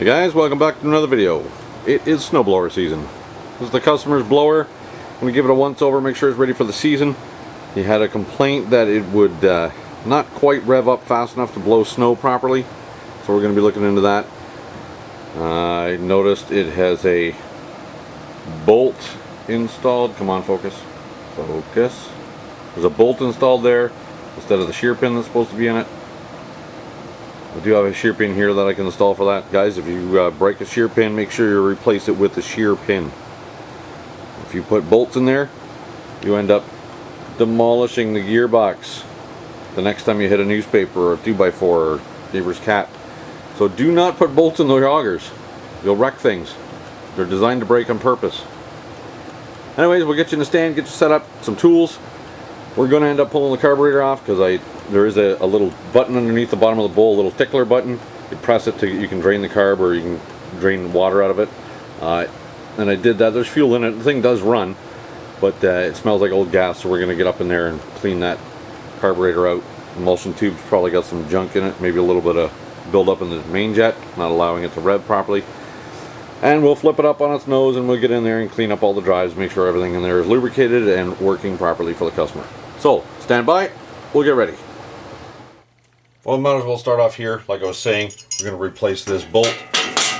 Hey guys, welcome back to another video. It is snowblower season. This is the customer's blower. I'm going to give it a once over, make sure it's ready for the season. He had a complaint that it would not quite rev up fast enough to blow snow properly. So we're going to be looking into that. I noticed it has a bolt installed. Come on, focus. Focus. There's a bolt installed there instead of the shear pin that's supposed to be in it. I do have a shear pin here that I can install for that. Guys, if you break a shear pin, make sure you replace it with the shear pin. If you put bolts in there, you end up demolishing the gearbox the next time you hit a newspaper or a 2x4 or neighbor's cat. So do not put bolts in the augers. You'll wreck things. They're designed to break on purpose. Anyways, we'll get you in the stand, get you set up, some tools. We're going to end up pulling the carburetor off because there is a little button underneath the bottom of the bowl, a little tickler button. You press it to, you can drain the carb or you can drain water out of it. And I did that. There's fuel in it. The thing does run, but it smells like old gas, so we're going to get up in there and clean that carburetor out. Emulsion tube's probably got some junk in it, maybe a little bit of buildup in the main jet, not allowing it to rev properly. And we'll flip it up on its nose and we'll get in there and clean up all the drives, make sure everything in there is lubricated and working properly for the customer. So, stand by, we'll get ready. Well, we might as well start off here. Like I was saying, we're going to replace this bolt.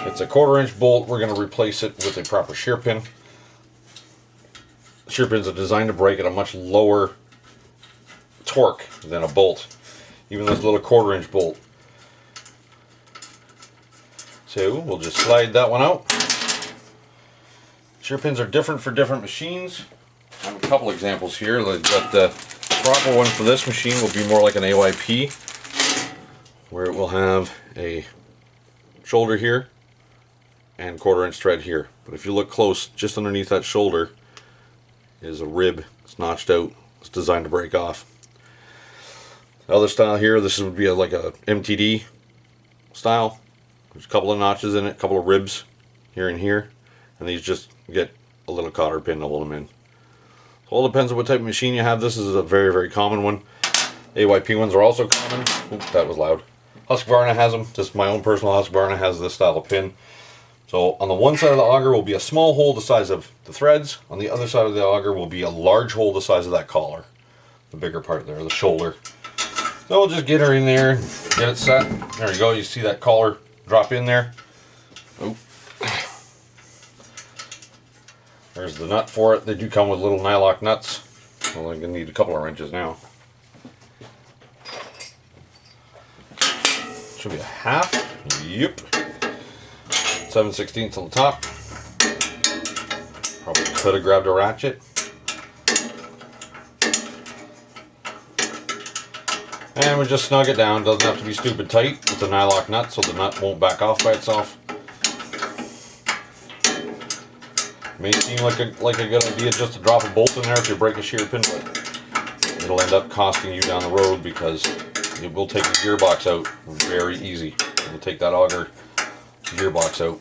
It's a 1/4-inch bolt. We're going to replace it with a proper shear pin. Shear pins are designed to break at a much lower torque than a bolt. Even this little 1/4-inch bolt. So, we'll just slide that one out. Shear pins are different for different machines. I have a couple examples here. But the proper one for this machine will be more like an AYP, where it will have a shoulder here and 1/4-inch thread here. But if you look close, just underneath that shoulder is a rib. It's notched out. It's designed to break off. The other style here, this would be like a MTD style. There's a couple of notches in it, a couple of ribs here and here, and these just get a little cotter pin to hold them in. So it all depends on what type of machine you have. This is a very, very common one. AYP ones are also common. Oops, that was loud. Husqvarna has them. Just my own personal Husqvarna has this style of pin. So on the one side of the auger will be a small hole the size of the threads. On the other side of the auger will be a large hole the size of that collar. The bigger part there, the shoulder. So we'll just get her in there, get it set. There we go. You see that collar drop in there. Oh. There's the nut for it. They do come with little nylock nuts. Well, I'm going to need a couple of wrenches now. Should be a half. Yep. 7/16 on the top. Probably could have grabbed a ratchet. And we just snug it down. Doesn't have to be stupid tight. It's a nylock nut, so the nut won't back off by itself. May seem like a good idea just to drop a bolt in there if you break a shear pin, but it'll end up costing you down the road because it will take the gearbox out very easy. It will take that auger gearbox out.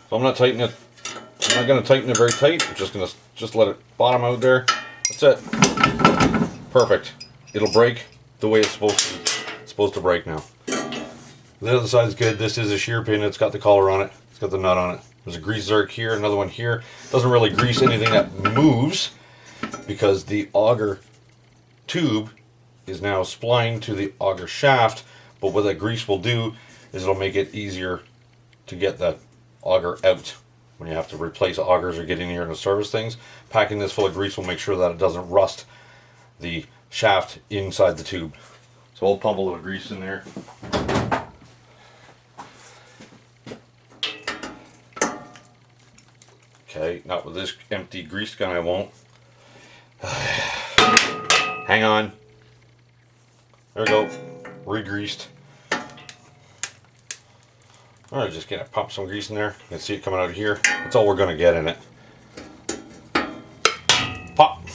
So I'm not tightening it. I'm not going to tighten it very tight. I'm just going to let it bottom out there. That's it. Perfect. It'll break the way it's supposed to break now. The other side is good. This is a shear pin. It's got the collar on it. It's got the nut on it. There's a grease zerk here, another one here. Doesn't really grease anything that moves because the auger tube is now splined to the auger shaft. But what that grease will do is it'll make it easier to get the auger out when you have to replace augers or get in here to service things. Packing this full of grease will make sure that it doesn't rust the shaft inside the tube. So we'll pump a little grease in there. Okay, not with this empty grease gun, I won't. Hang on. There we go. Re-greased. Alright, just gonna pump some grease in there. You can see it coming out of here. That's all we're gonna get in it. Pop!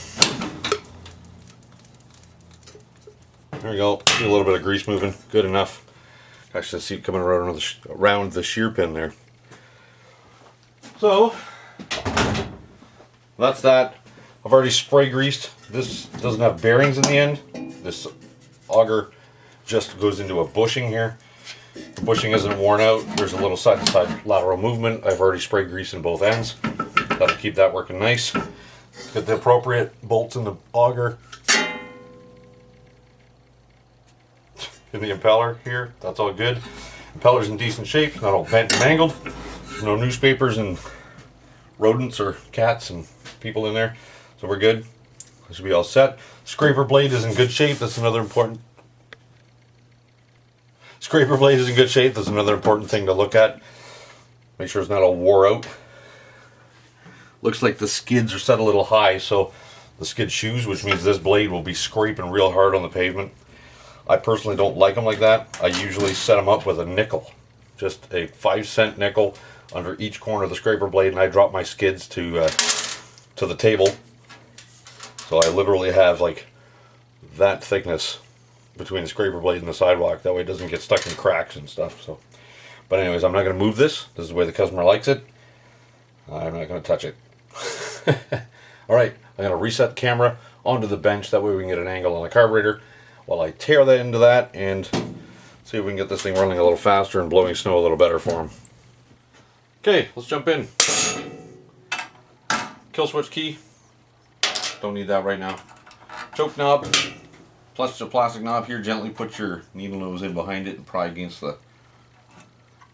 There we go. See a little bit of grease moving. Good enough. Actually, see it coming around the shear pin there. So, that's that. I've already spray greased. This doesn't have bearings in the end. This auger just goes into a bushing here. The bushing isn't worn out. There's a little side-to-side lateral movement. I've already sprayed grease in both ends. That'll keep that working nice. Get the appropriate bolts in the auger. In the impeller here, that's all good. Impeller's in decent shape, not all bent and mangled. No newspapers and rodents or cats and people in there. So we're good. This should be all set. Scraper blade is in good shape. That's another important. Scraper blade is in good shape. That's another important thing to look at. Make sure it's not all wore out. Looks like the skids are set a little high, so the skid shoes, which means this blade will be scraping real hard on the pavement. I personally don't like them like that. I usually set them up with a nickel, just a 5-cent nickel under each corner of the scraper blade, and I drop my skids to the table. So I literally have like that thickness between the scraper blade and the sidewalk. That way it doesn't get stuck in cracks and stuff. So, but anyways, I'm not going to move this. This is the way the customer likes it. I'm not going to touch it. All right, I'm going to reset the camera onto the bench. That way we can get an angle on the carburetor while I tear that into that and see if we can get this thing running a little faster and blowing snow a little better for him. Okay, let's jump in. Kill switch key. Don't need that right now. Choke knob. Plus the plastic knob here. Gently put your needle nose in behind it and pry against the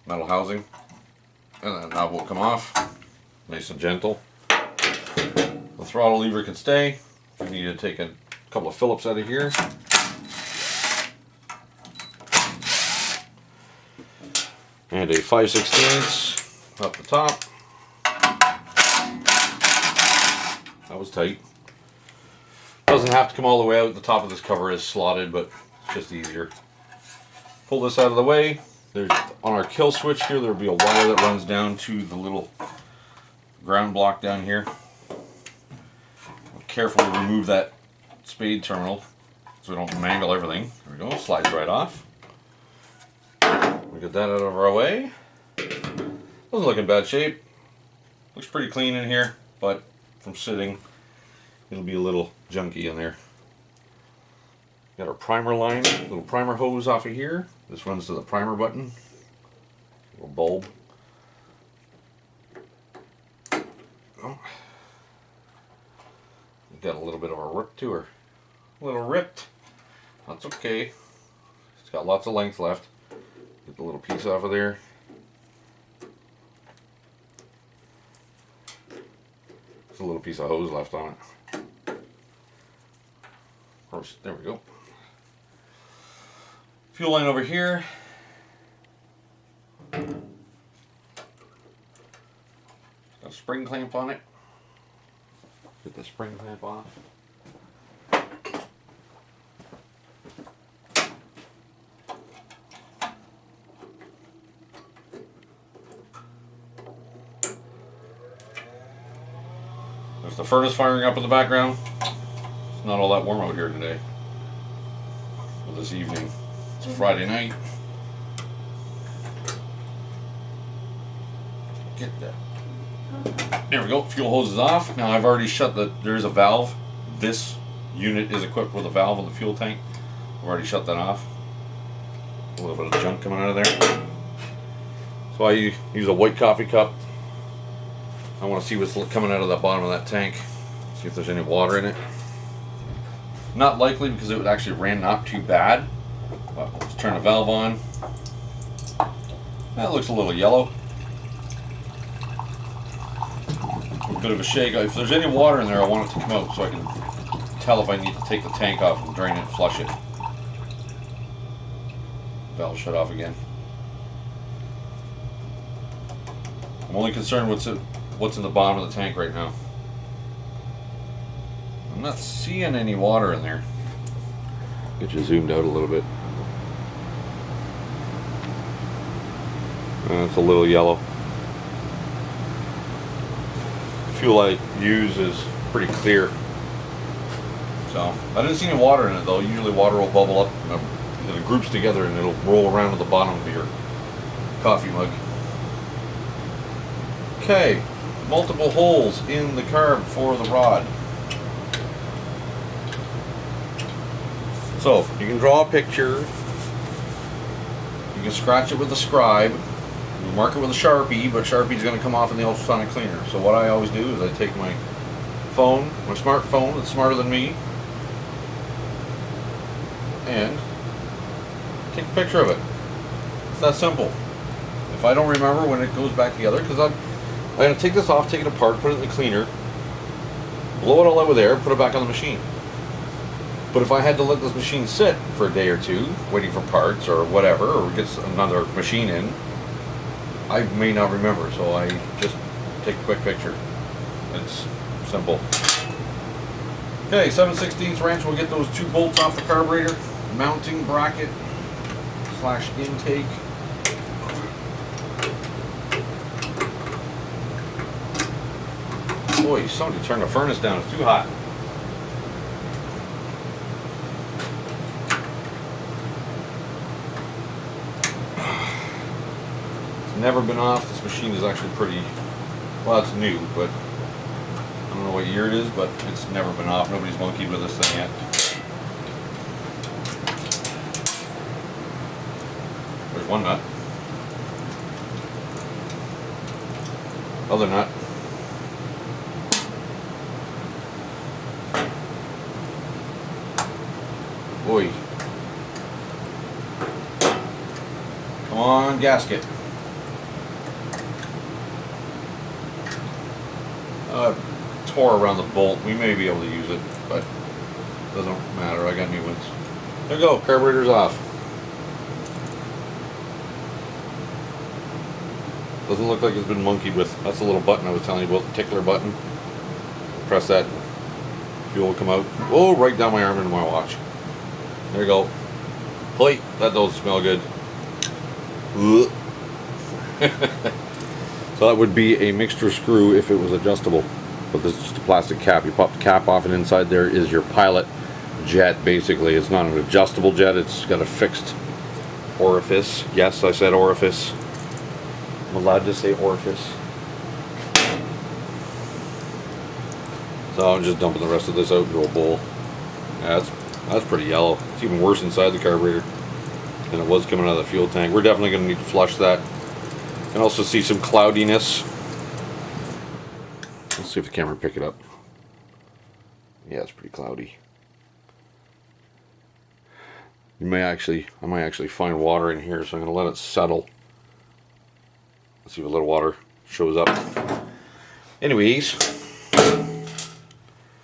metal housing. And that knob will come off. Nice and gentle. The throttle lever can stay. We need to take a couple of Phillips out of here. And a 5/16 up the top. That was tight. Doesn't have to come all the way out. The top of this cover is slotted, but it's just easier. Pull this out of the way. There's on our kill switch here, there'll be a wire that runs down to the little ground block down here. Carefully remove that spade terminal so we don't mangle everything. There we go, slides right off. We get that out of our way. Doesn't look in bad shape. Looks pretty clean in here, but from sitting, it'll be a little junky in there. Got our primer line, little primer hose off of here. This runs to the primer button. Little bulb. Oh. Got a little bit of a rip to her. A little ripped. That's okay. It's got lots of length left. Get the little piece off of there. There's a little piece of hose left on it. There we go. Fuel line over here. Got a spring clamp on it. Get the spring clamp off. There's the furnace firing up in the background. It's not all that warm out here today. Well, this evening. It's Friday night. Get that. There we go. Fuel hose is off. Now I've already shut there's a valve. This unit is equipped with a valve on the fuel tank. I've already shut that off. A little bit of junk coming out of there. So I use a white coffee cup. I want to see what's coming out of the bottom of that tank. See if there's any water in it. Not likely because it actually ran not too bad. But let's turn the valve on. That looks a little yellow. A bit of a shake. If there's any water in there, I want it to come out so I can tell if I need to take the tank off and drain it and flush it. Valve shut off again. I'm only concerned what's in the bottom of the tank right now. I'm not seeing any water in there. Get you zoomed out a little bit. It's a little yellow. The fuel I use is pretty clear. So, I didn't see any water in it though. Usually water will bubble up and it groups together and it'll roll around to the bottom of your coffee mug. Okay, multiple holes in the carb for the rod. So, you can draw a picture can scratch it with a scribe, you mark it with a Sharpie, but Sharpie's going to come off in the ultrasonic cleaner. So what I always do is I take my phone, my smartphone that's smarter than me, and take a picture of it. It's that simple. If I don't remember when it goes back together, because I'm going to take this off, take it apart, put it in the cleaner, blow it all out with air, put it back on the machine. But if I had to let this machine sit for a day or two, waiting for parts or whatever, or get another machine in, I may not remember, so I just take a quick picture. It's simple. Okay, 7/16 wrench, we'll get those 2 bolts off the carburetor, mounting bracket / intake. Boy, somebody turned the furnace down, it's too hot. It's never been off. This machine is actually pretty, well, it's new, but I don't know what year it is, but it's never been off. Nobody's monkeyed with this thing yet. There's one nut. Other nut. Boy. Come on, gasket. Tore around the bolt. We may be able to use it, but it doesn't matter. I got new ones. There you go. Carburetor's off. Doesn't look like it's been monkeyed with. That's the little button I was telling you about, the tickler button. Press that. Fuel will come out. Oh, right down my arm into my watch. There you go. Holy, that doesn't smell good. So that would be a mixture screw if it was adjustable. But this is just a plastic cap. You pop the cap off and inside there is your pilot jet, basically. It's not an adjustable jet. It's got a fixed orifice. Yes, I said orifice. I'm allowed to say orifice. So I'm just dumping the rest of this out into a bowl. Yeah, that's pretty yellow. It's even worse inside the carburetor than it was coming out of the fuel tank. We're definitely going to need to flush that. And also see some cloudiness. Let's see if the camera will pick it up. Yeah, it's pretty cloudy. I might actually find water in here, so I'm going to let it settle. Let's see if a little water shows up. Anyways,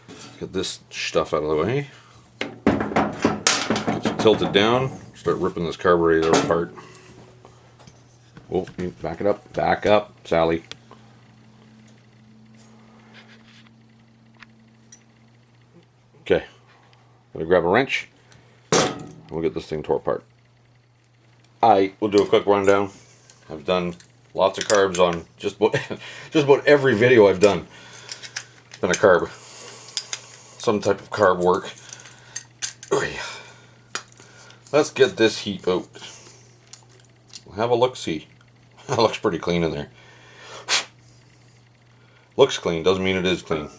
let's get this stuff out of the way. Get you tilted down. Start ripping this carburetor apart. Oh, back it up. Back up, Sally. Okay. Gonna grab a wrench. And we'll get this thing tore apart. We'll do a quick rundown. I've done lots of carbs on just about every video I've done. It's been a carb. Some type of carb work. Let's get this heat out. We'll have a look-see. That looks pretty clean in there. Looks clean, doesn't mean it is clean.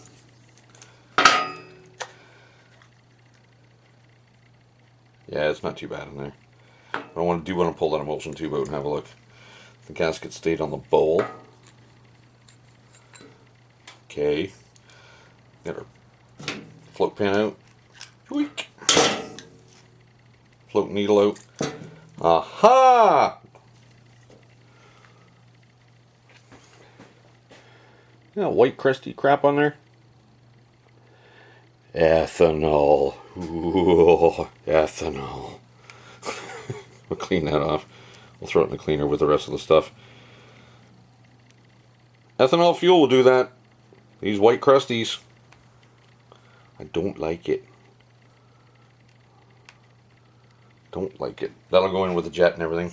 Yeah, it's not too bad in there. I want to pull that emulsion tube out and have a look. The gasket stayed on the bowl. Okay. Get our float pan out. Tweak. Float needle out. Aha! Yeah, white crusty crap on there. Ethanol. Ooh, ethanol. We'll clean that off. We'll throw it in the cleaner with the rest of the stuff. Ethanol fuel will do that. These white crusties. I don't like it. Don't like it. That'll go in with the jet and everything.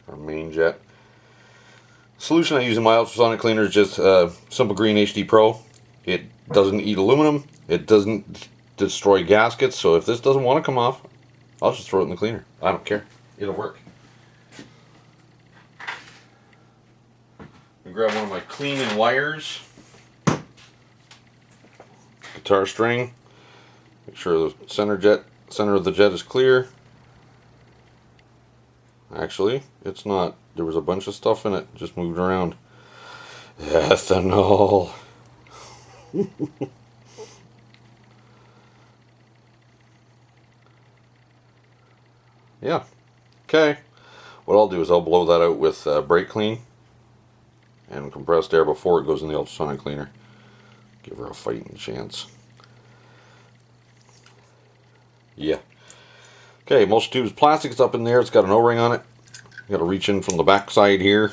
Our main jet. Solution I use in my ultrasonic cleaner is just Simple Green HD Pro. It doesn't eat aluminum. It doesn't destroy gaskets. So if this doesn't want to come off, I'll just throw it in the cleaner. I don't care. It'll work. I grab one of my cleaning wires. Guitar string. Make sure the center of the jet is clear. Actually, it's not. There was a bunch of stuff in it, just moved around. Ethanol. Yeah. Okay. What I'll do is I'll blow that out with brake clean and compressed air before it goes in the ultrasonic cleaner. Give her a fighting chance. Yeah. Okay, emulsion tube's plastic. It's up in there. It's got an O-ring on it. You got to reach in from the back side here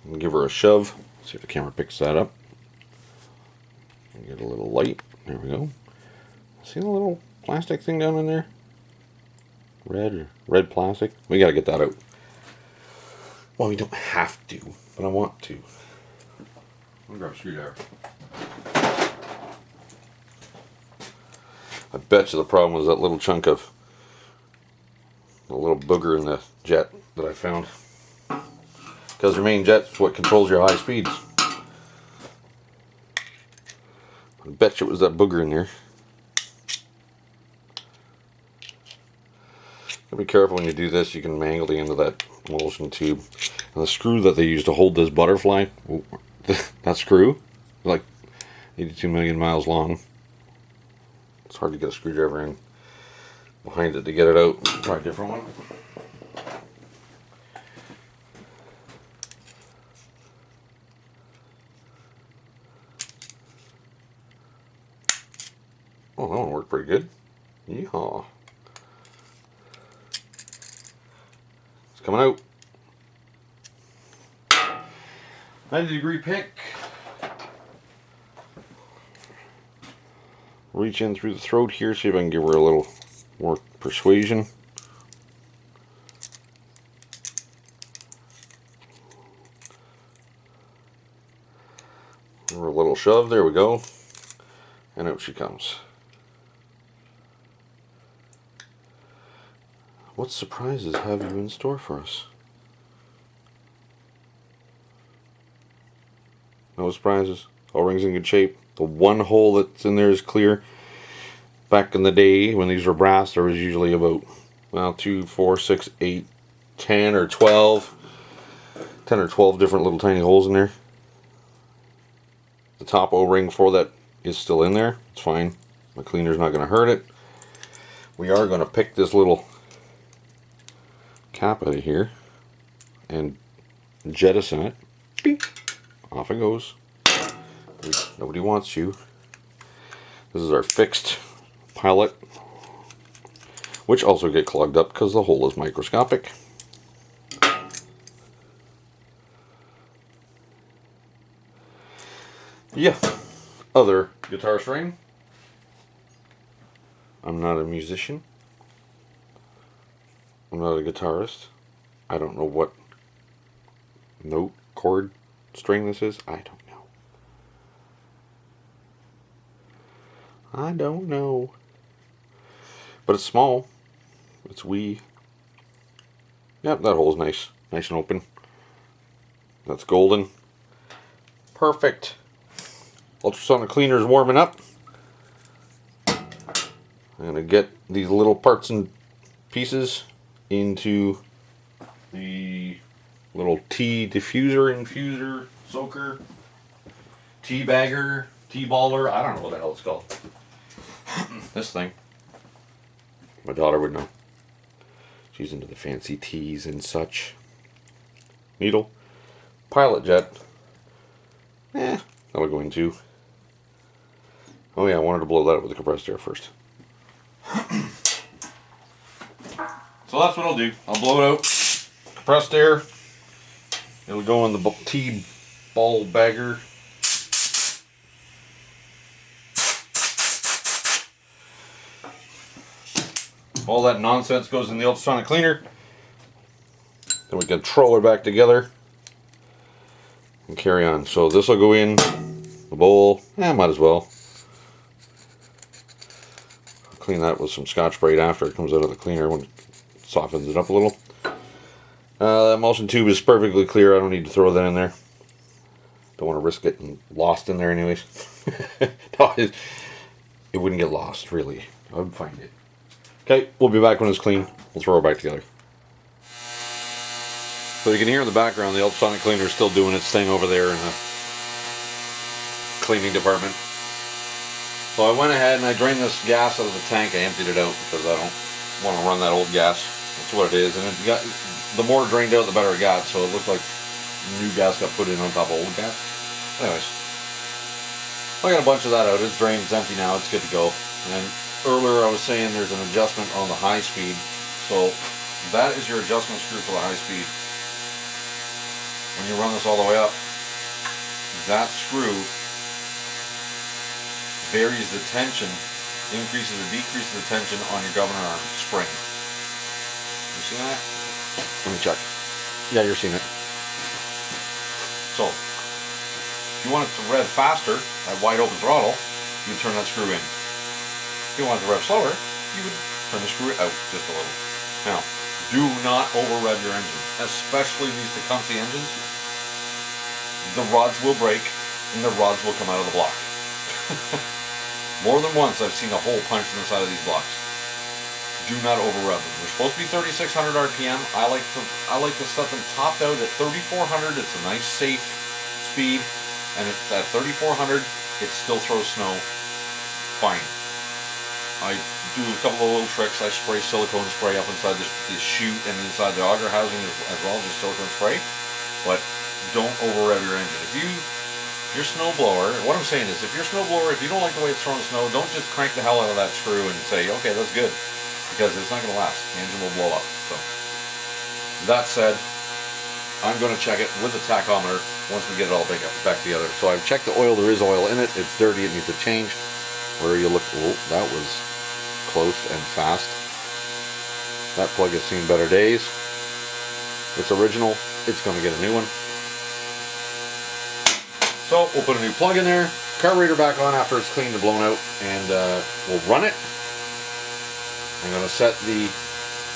and give her a shove. See if the camera picks that up. Get a little light. There we go. See the little plastic thing down in there? Red plastic. We got to get that out. Well, we don't have to, but I want to. I'm gonna grab a screwdriver. I bet you the problem was that little chunk of a little booger in the jet that I found. Because your main jet's what controls your high speeds. I bet you it was that booger in there. Be careful when you do this, you can mangle the end of that emulsion tube. And the screw that they use to hold this butterfly, that screw, like 82 million miles long. It's hard to get a screwdriver in behind it to get it out. Try a different one. Oh, that one worked pretty good. Yeehaw. It's coming out. 90-degree pick. Reach in through the throat here, see if I can give her a little more persuasion. Give her a little shove, there we go. And out she comes. What surprises have you in store for us? No surprises. O-ring's in good shape. The one hole that's in there is clear. Back in the day when these were brass, there was usually about, well, 2, 4, 6, 8, 10 or 12. 10 or 12 different little tiny holes in there. The top O-ring for that is still in there. It's fine. My cleaner's not going to hurt it. We are going to pick this little cap out of here and jettison it. Beep. Off it goes. Nobody wants you. This is our fixed pilot, which also get clogged up because the hole is microscopic. Yeah, other guitar string. I'm not a musician. I'm not a guitarist. I don't know what note, chord, string this is. I don't know. I don't know. But it's small. It's wee. Yep, that hole's nice. Nice and open. That's golden. Perfect. Ultrasonic cleaner is warming up. I'm going to get these little parts and pieces into the little tea diffuser, infuser, soaker, tea bagger, tea baller. I don't know what the hell it's called. This thing. My daughter would know. She's into the fancy teas and such. Needle. Pilot jet. That'll go into. Oh yeah, I wanted to blow that up with the compressed air first. So that's what I'll do. I'll blow it out. Compressed air. It'll go in the tea ball bagger. All that nonsense goes in the ultrasonic cleaner. Then we can throw it back together and carry on. So this will go in the bowl. Might as well. Clean that with some Scotch-Brite after it comes out of the cleaner when it softens it up a little. The emulsion tube is perfectly clear. I don't need to throw that in there. Don't want to risk getting lost in there anyways. No, it wouldn't get lost, really. I would find it. Okay, we'll be back when it's clean. We'll throw it back together. So you can hear in the background the ultrasonic cleaner is still doing its thing over there in the cleaning department. So I went ahead and I drained this gas out of the tank. I emptied it out because I don't want to run that old gas. That's what it is. And it got, the more it drained out, the better it got. So it looked like new gas got put in on top of old gas. Anyways, I got a bunch of that out. It's drained, it's empty now, it's good to go. And earlier I was saying there's an adjustment on the high speed. So that is your adjustment screw for the high speed. When you run this all the way up, that screw varies the tension, increases or decreases the tension on your governor arm spring. You see that? Let me check. Yeah, you're seeing it. So, if you want it to rev faster, at wide open throttle, you would turn that screw in. If you want it to rev slower, you would turn the screw out just a little. Now, do not over rev your engine, especially these Tecumseh engines. The rods will break and the rods will come out of the block. More than once I've seen a hole punched in the side of these blocks. Do not over rev them. They're supposed to be 3,600 RPM. I like to set them topped out at 3,400. It's a nice safe speed, and at 3,400 it still throws snow fine. I do a couple of little tricks. I spray silicone spray up inside the chute and inside the auger housing as well, just silicone spray. But don't over rev your engine. If your snowblower, what I'm saying is, if your snowblower, if you don't like the way it's throwing snow, don't just crank the hell out of that screw and say, okay, that's good, because it's not going to last. The engine will blow up. So that said, I'm going to check it with the tachometer once we get it all back together. So I've checked the oil. There is oil in it. It's dirty. It needs a change. Where you look, oh, that was close and fast. That plug has seen better days. It's original. It's going to get a new one. So we'll put a new plug in there, carburetor back on after it's cleaned and blown out, and we'll run it. I'm going to set the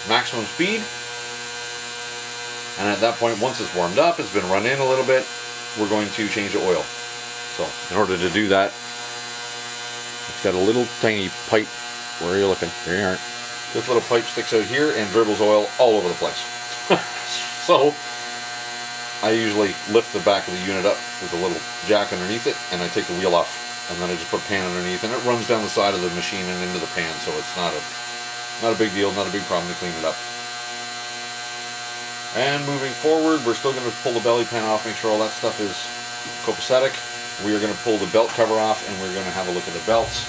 maximum speed, and at that point, once it's warmed up, it's been run in a little bit, we're going to change the oil. So in order to do that, it's got a little tiny pipe. Where are you looking? There you are. This little pipe sticks out here and dribbles oil all over the place. So I usually lift the back of the unit up with a little jack underneath it, and I take the wheel off, and then I just put a pan underneath, and it runs down the side of the machine and into the pan, so it's not a big deal, not a big problem to clean it up. And moving forward, we're still going to pull the belly pan off, make sure all that stuff is copacetic. We are going to pull the belt cover off, and we're going to have a look at the belts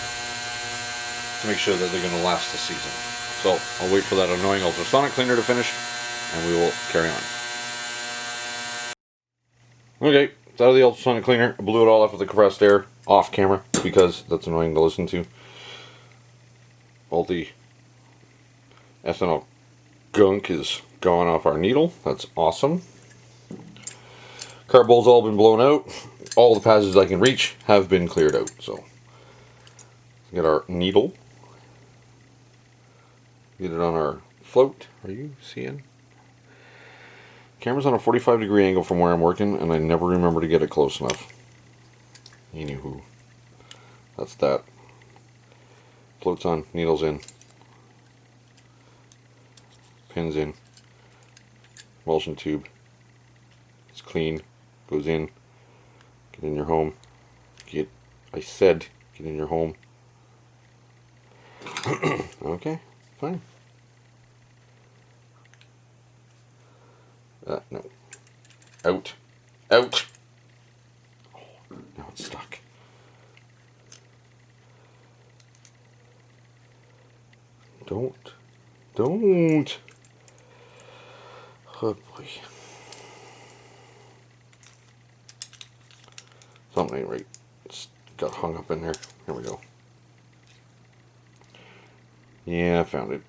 to make sure that they're going to last the season. So I'll wait for that annoying ultrasonic cleaner to finish, and we will carry on. Okay, it's out of the ultrasonic cleaner. I blew it all off with the compressed air off camera because that's annoying to listen to. All the ethanol gunk is gone off our needle. That's awesome. Carb bowl's all been blown out. All the passages I can reach have been cleared out. So get our needle. Get it on our float. Are you seeing? Camera's on a 45-degree angle from where I'm working, and I never remember to get it close enough. Anywho, that's that. Float's on, needle's in, pins in, emulsion tube. It's clean, goes in. Get in your home. I said, get in your home. Okay, fine. No. Out. Out. Oh, now it's stuck. Don't. Oh boy. Something ain't right. It's got hung up in there. Here we go. Yeah, I found it.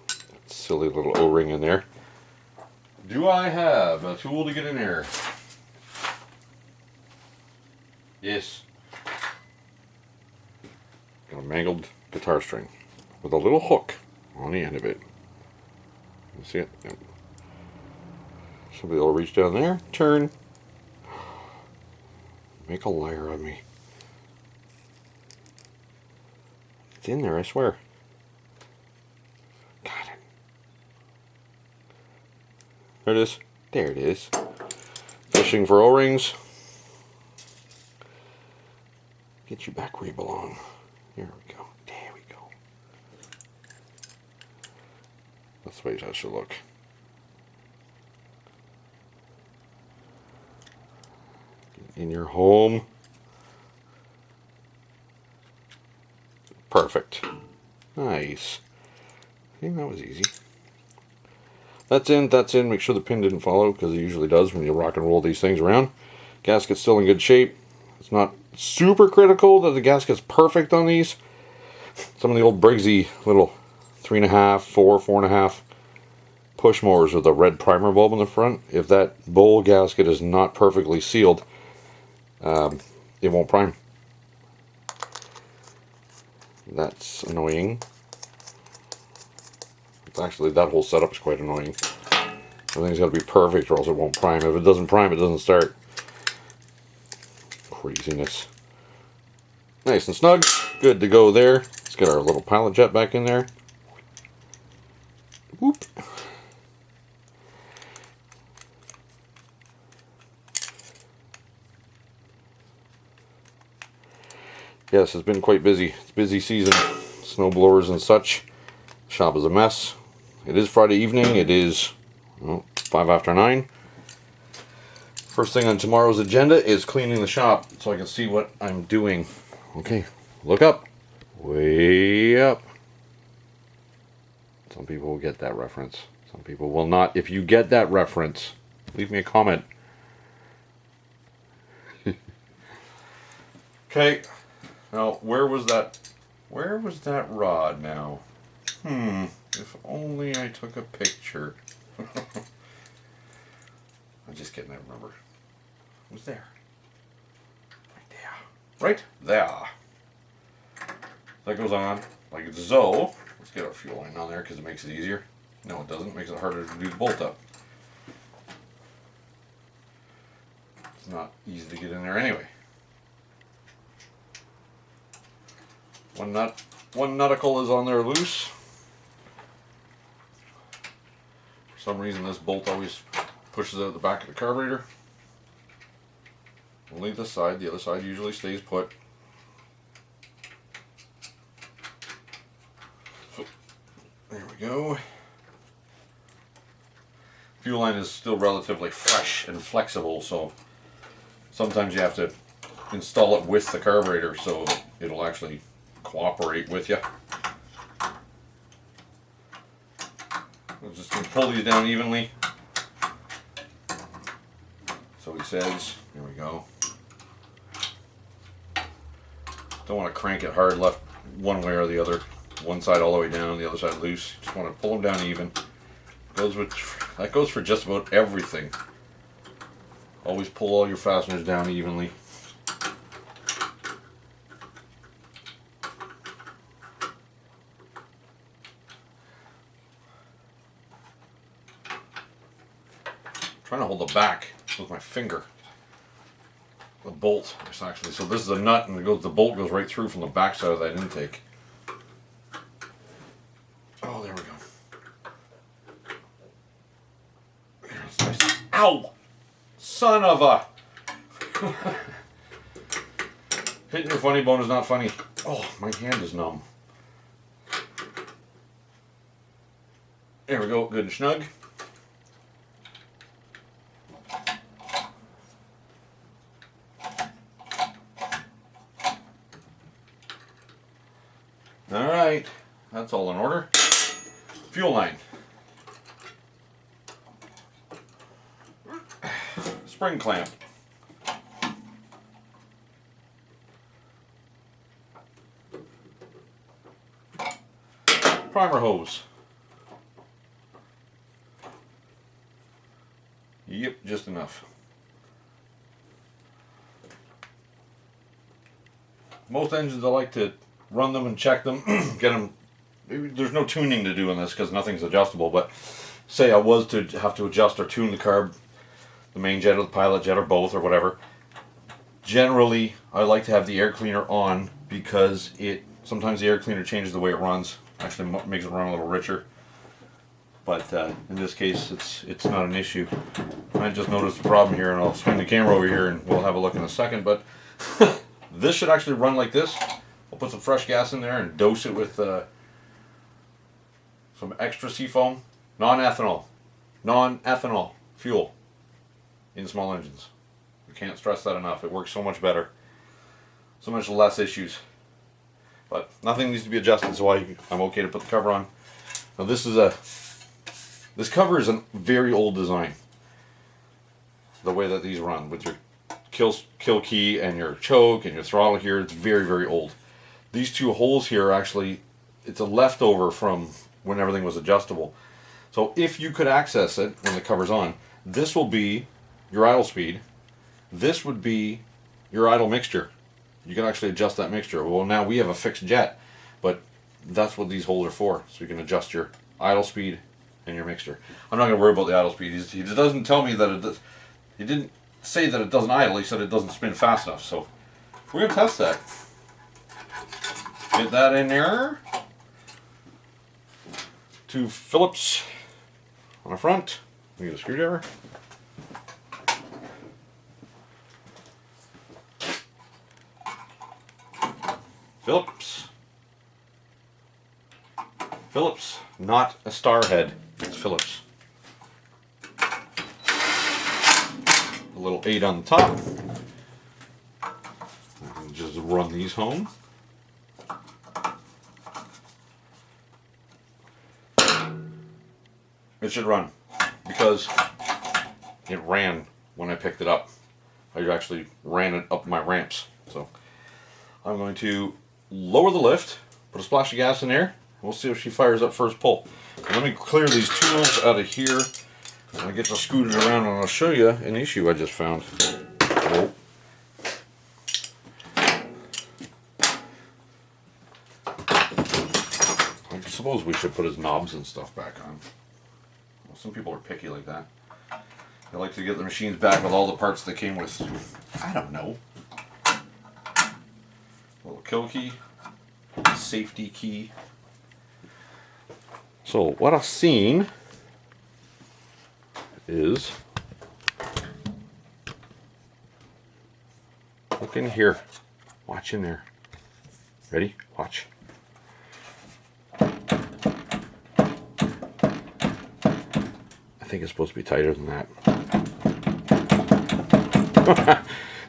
That silly little O-ring in there. Do I have a tool to get in there? Yes. Got a mangled guitar string with a little hook on the end of it. You see it? Yep. Somebody will reach down there, turn. Make a liar of me. It's in there, I swear. Got it. There it is. There it is. Fishing for O-rings. Get you back where you belong. Here we go. There we go. That's the way that should look. In your home. Perfect. Nice. I think that was easy. That's in. Make sure the pin didn't fall out, because it usually does when you rock and roll these things around. Gasket's still in good shape. It's not super critical that the gasket's perfect on these. Some of the old Briggsy little 3.5, 4, 4.5 push mowers with a red primer bulb in the front, if that bowl gasket is not perfectly sealed, it won't prime. That's annoying. Actually, that whole setup is quite annoying. Everything's got to be perfect or else it won't prime. If it doesn't prime, it doesn't start. Craziness. Nice and snug. Good to go there. Let's get our little pilot jet back in there. Whoop. Yes, it's been quite busy. It's busy season. Snow blowers and such. Shop is a mess. It is Friday evening. It is 5 after 9. First thing on tomorrow's agenda is cleaning the shop so I can see what I'm doing. Okay, look up. Way up. Some people will get that reference. Some people will not. If you get that reference, leave me a comment. Okay. Now, where was that rod now? If only I took a picture. I'm just kidding, I remember. It was there. Right there. Right there. That goes on like so. Let's get our fuel line on there because it makes it easier. No, it doesn't. It makes it harder to do the bolt up. It's not easy to get in there anyway. One nuticle is on there loose. For some reason this bolt always pushes out the back of the carburetor. Only this side, the other side usually stays put. So, there we go. Fuel line is still relatively fresh and flexible, so sometimes you have to install it with the carburetor so it'll actually cooperate with you. We're just going to pull these down evenly. So he says, here we go. Don't want to crank it hard left one way or the other. One side all the way down, the other side loose. Just want to pull them down even. That goes for just about everything. Always pull all your fasteners down evenly. Trying to hold the back with my finger. The bolt, it's actually, so this is a nut and the bolt goes right through from the back side of that intake. Oh, there we go. There's nice. Ow! Son of a! Hitting your funny bone is not funny. Oh, my hand is numb. There we go, good and snug. Alright, that's all in order. Fuel line. Spring clamp. Primer hose. Yep, just enough. Most engines I like to run them and check them, get them. There's no tuning to do on this because nothing's adjustable, but say I was to have to adjust or tune the carb, the main jet or the pilot jet or both or whatever, generally I like to have the air cleaner on because sometimes the air cleaner changes the way it runs, actually makes it run a little richer. but in this case it's not an issue. I just noticed a problem here, and I'll swing the camera over here and we'll have a look in a second. But this should actually run like this. I'll put some fresh gas in there and dose it with some extra seafoam, non-ethanol fuel in small engines. I can't stress that enough. It works so much better, so much less issues. But nothing needs to be adjusted, so I'm okay to put the cover on. Now this cover is a very old design. The way that these run with your kill key and your choke and your throttle here, it's very, very old. These two holes here are actually, it's a leftover from when everything was adjustable. So if you could access it when the cover's on, this will be your idle speed. This would be your idle mixture. You can actually adjust that mixture. Well, now we have a fixed jet, but that's what these holes are for. So you can adjust your idle speed and your mixture. I'm not going to worry about the idle speed. He doesn't tell me that it does. He didn't say that it doesn't idle. He said it doesn't spin fast enough. So we're going to test that. Get that in there. 2 Phillips on the front. We get a screwdriver. Phillips, not a star head. It's Phillips. A little 8 on the top. And just run these home. It should run because it ran when I picked it up. I actually ran it up my ramps. So I'm going to lower the lift, put a splash of gas in there. We'll see if she fires up first pull. And let me clear these tools out of here. And I get to scoot it around, and I'll show you an issue I just found. Oh. I suppose we should put his knobs and stuff back on. Well, some people are picky like that. They like to get the machines back with all the parts they came with. I don't know. Little kill key, safety key. So what I've seen is, look in here, watch in there. Ready? Watch. I think it's supposed to be tighter than that.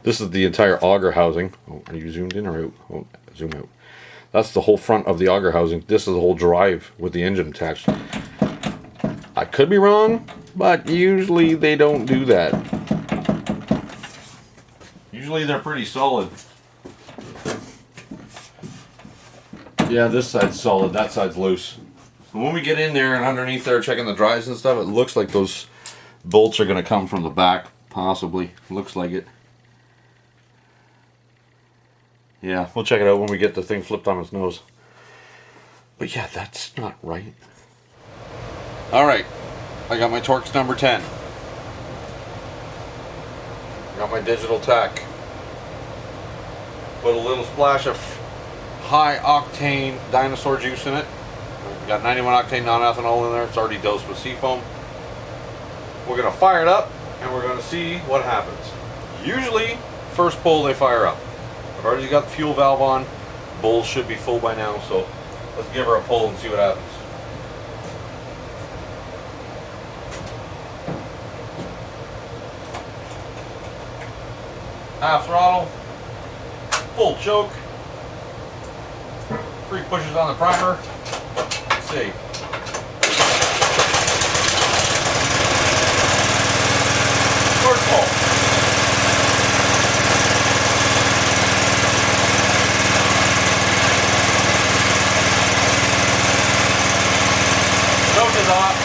This is the entire auger housing. Oh, are you zoomed in or out? Oh, zoom out. That's the whole front of the auger housing. This is the whole drive with the engine attached. I could be wrong, but usually they don't do that. Usually they're pretty solid. Yeah, this side's solid, that side's loose. When we get in there and underneath there checking the drives and stuff, it looks like those bolts are going to come from the back, possibly. Looks like it. Yeah, we'll check it out when we get the thing flipped on its nose. But yeah, that's not right. Alright, I got my Torx number 10. Got my digital tack. Put a little splash of high octane dinosaur juice in it. Got 91 octane non-ethanol in there. It's already dosed with seafoam. We're going to fire it up and we're going to see what happens. Usually, first pull they fire up. I've already got the fuel valve on. Bowl should be full by now, so let's give her a pull and see what happens. Half throttle, full choke, 3 pushes on the primer. Let's see. First pull. Choke is off.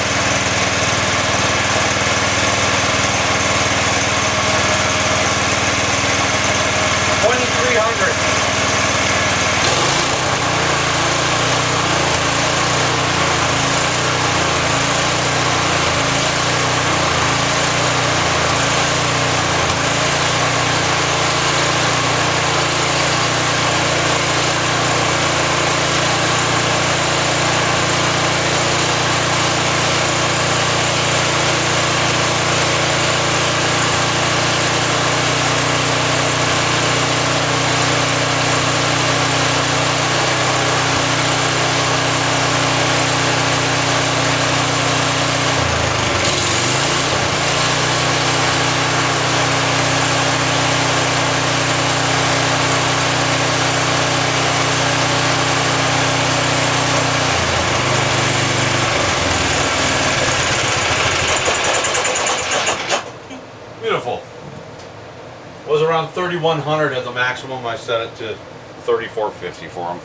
Was around 3,100 at the maximum. I set it to 3,450 for them.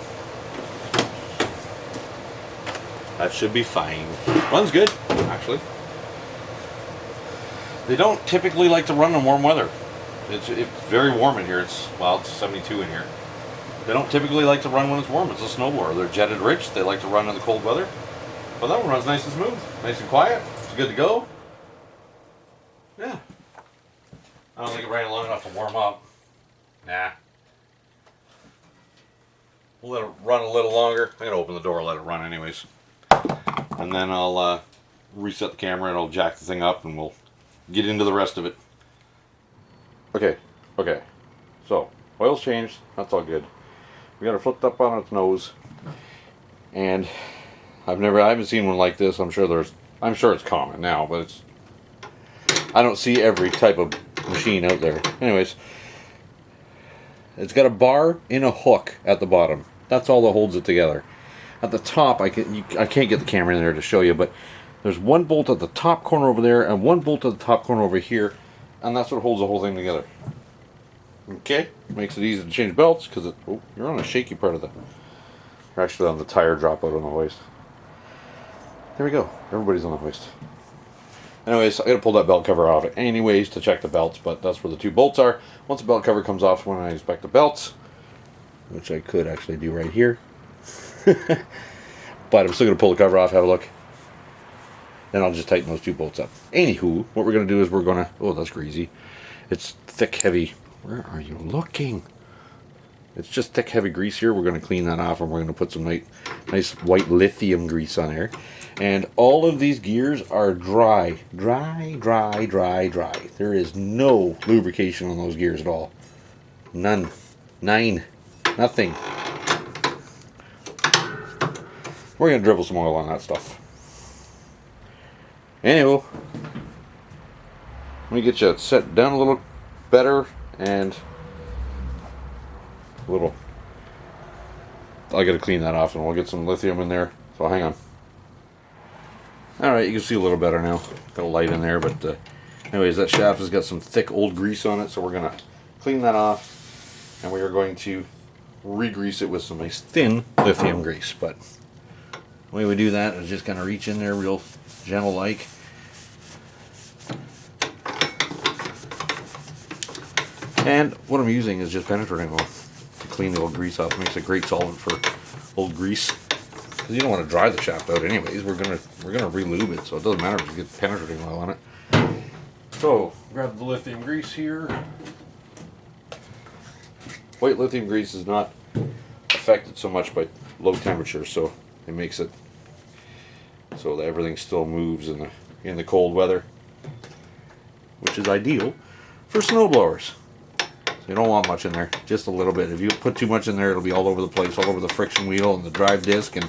That should be fine. Runs good, actually. They don't typically like to run in warm weather. It's very warm in here. It's 72 in here. They don't typically like to run when it's warm. It's a snowblower. They're jetted rich. They like to run in the cold weather. But that one runs nice and smooth, nice and quiet. It's good to go. Yeah. I don't think it ran long enough to warm up. Nah. We'll let it run a little longer. I'm going to open the door and let it run anyways. And then I'll reset the camera and I'll jack the thing up and we'll get into the rest of it. Okay. So, oil's changed. That's all good. We got it flipped up on its nose. And I haven't seen one like this. I'm sure it's common now, but I don't see every type of machine out there. Anyways, it's got a bar and a hook at the bottom. That's all that holds it together. At the top, I can't get the camera in there to show you, but there's one bolt at the top corner over there and one bolt at the top corner over here, and that's what holds the whole thing together. Okay, makes it easy to change belts because you're on a shaky part of you're actually on the tire dropout on the hoist. There we go. Everybody's on the hoist. Anyways, I gotta pull that belt cover off anyways to check the belts, but that's where the two bolts are. Once the belt cover comes off, when I inspect the belts, which I could actually do right here. But I'm still gonna pull the cover off, have a look. Then I'll just tighten those two bolts up. Anywho, what we're gonna do is oh, that's greasy. It's thick, heavy. Where are you looking? It's just thick, heavy grease here. We're gonna clean that off and we're gonna put some nice white lithium grease on there. And all of these gears are dry. There is no lubrication on those gears at all. None. Nothing. We're going to dribble some oil on that stuff. Anywho, let me get you set down a little better and I got to clean that off and we'll get some lithium in there. So hang on. Alright, you can see a little better now. Got a light in there, but anyways, that shaft has got some thick old grease on it, so we're going to clean that off and we are going to re-grease it with some nice thin lithium grease. But the way we do that is just kind of reach in there real gentle like. And what I'm using is just penetrating oil to clean the old grease off. It makes a great solvent for old grease. Because you don't want to dry the shaft out anyways. We're gonna re-lube it, so it doesn't matter if you get penetrating oil on it. So grab the lithium grease here. White lithium grease is not affected so much by low temperature, so it makes it so that everything still moves in the cold weather, which is ideal for snowblowers. So you don't want much in there, just a little bit. If you put too much in there, it'll be all over the place, all over the friction wheel and the drive disc, and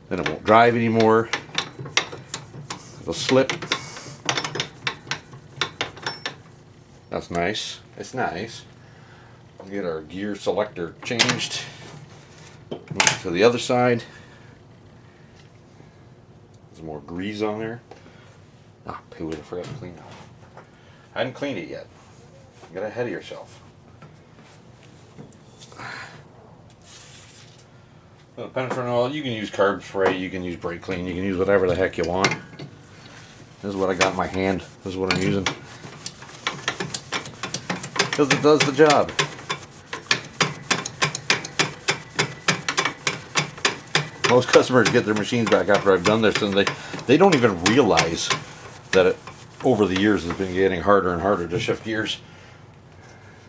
then it won't drive anymore. It'll slip. That's nice. It's nice. We'll get our gear selector changed. Move to the other side. There's more grease on there. Ah, poo, I forgot to clean that. I hadn't cleaned it yet. Get ahead of yourself. Well, penetrating oil, you can use carb spray, you can use brake clean, you can use whatever the heck you want. This is what I got in my hand. This is what I'm using. Because it does the job. Most customers get their machines back after I've done this and they don't even realize that it, over the years, has been getting harder and harder to shift gears.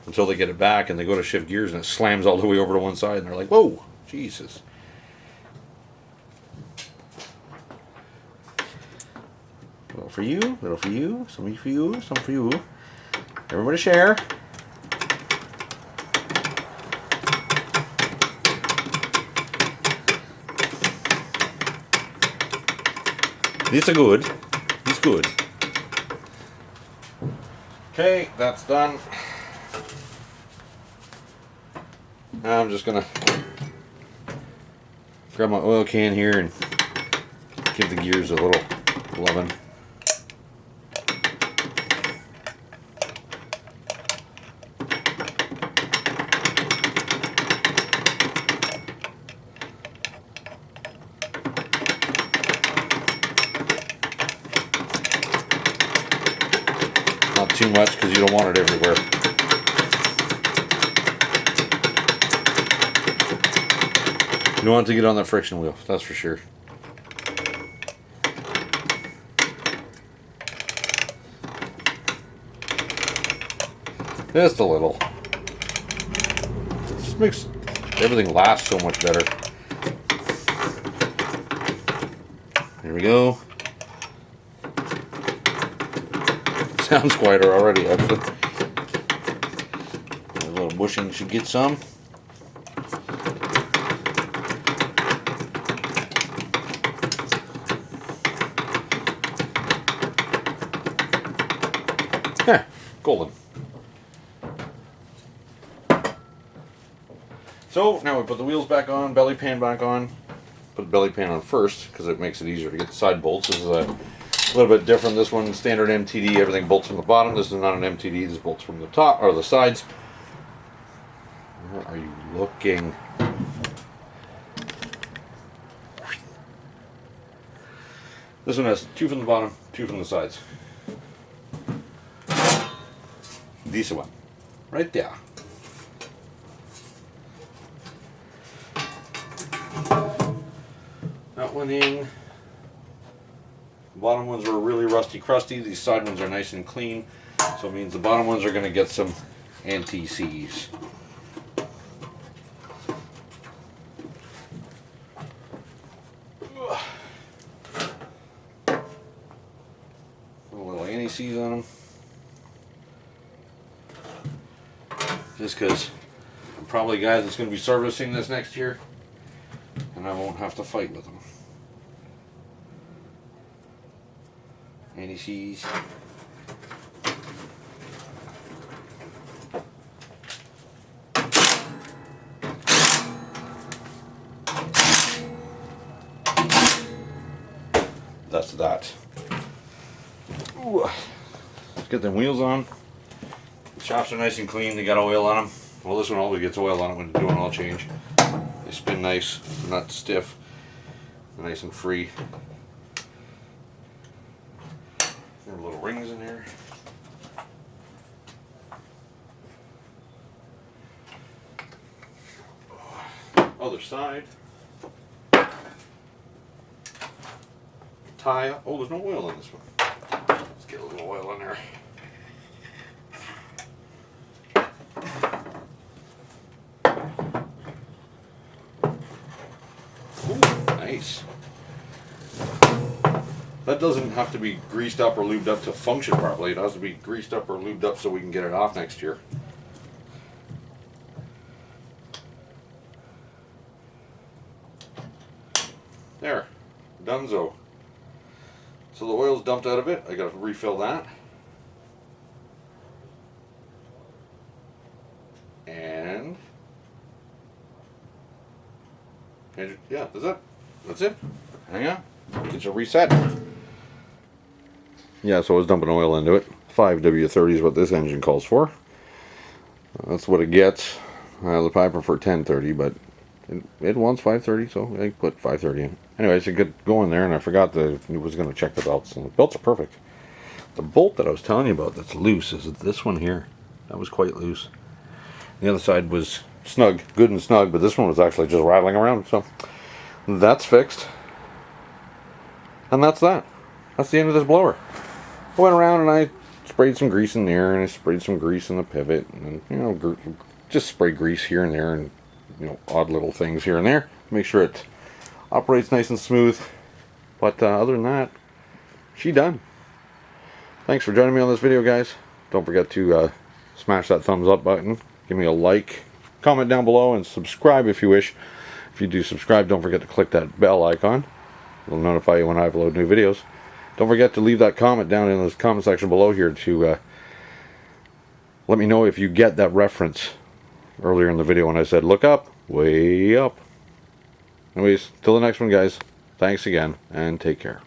Until they get it back and they go to shift gears and it slams all the way over to one side and they're like, whoa, Jesus. A little for you, a little for you, some for you, some for you. Everybody share. These are good. These good. Okay, that's done. Now I'm just gonna grab my oil can here and give the gears a little loving. much because you don't want it everywhere. You don't want it to get on that friction wheel, that's for sure. Just a little. It just makes everything last so much better. There we go. Sounds quieter already, actually. A little bushing should get some. Yeah, golden. So now we put the wheels back on, belly pan back on. Put the belly pan on first because it makes it easier to get the side bolts. This is a little bit different. This one, standard MTD, everything bolts from the bottom. This is not an MTD, this bolts from the top, or the sides. Where are you looking? This one has 2 from the bottom, 2 from the sides. This one, right there. That one in. The bottom ones are really rusty crusty. These side ones are nice and clean. So it means the bottom ones are going to get some anti-seize. Put a little anti-seize on them. Just because I'm probably a guy that's going to be servicing this next year. And I won't have to fight with them. Anti-seize. That's that. Ooh. Let's get them wheels on. The shafts are nice and clean. They got oil on them. Well, this one always gets oil on it when you do an oil change. They spin nice, they're not stiff, they're nice and free. There are little rings in there. Other side. Tie. Oh, there's no oil in this one. Let's get a little oil in there. Nice. That doesn't have to be greased up or lubed up to function properly. It has to be greased up or lubed up so we can get it off next year. There. Donezo. So the oil's dumped out of it. I gotta refill that. And yeah, that's it. Hang on. Get you reset. Yeah, so I was dumping oil into it. 5W30 is what this engine calls for. That's what it gets. I prefer 1030, but it wants 530, so I put 530 in. Anyways, I get going there, and I forgot that I was going to check the belts, and the belts are perfect. The bolt that I was telling you about that's loose is this one here. That was quite loose. The other side was snug, good and snug, but this one was actually just rattling around, so that's fixed. And that's that. That's the end of this blower. I went around and I sprayed some grease in there, and I sprayed some grease in the pivot, and you know, just spray grease here and there, and you know, odd little things here and there. Make sure it operates nice and smooth. But other than that, she done. Thanks for joining me on this video, guys. Don't forget to smash that thumbs up button. Give me a like. Comment down below and subscribe if you wish. If you do subscribe, don't forget to click that bell icon. It'll notify you when I upload new videos. Don't forget to leave that comment down in the comment section below here to let me know if you get that reference earlier in the video when I said look up, way up. Anyways, till the next one, guys. Thanks again, and take care.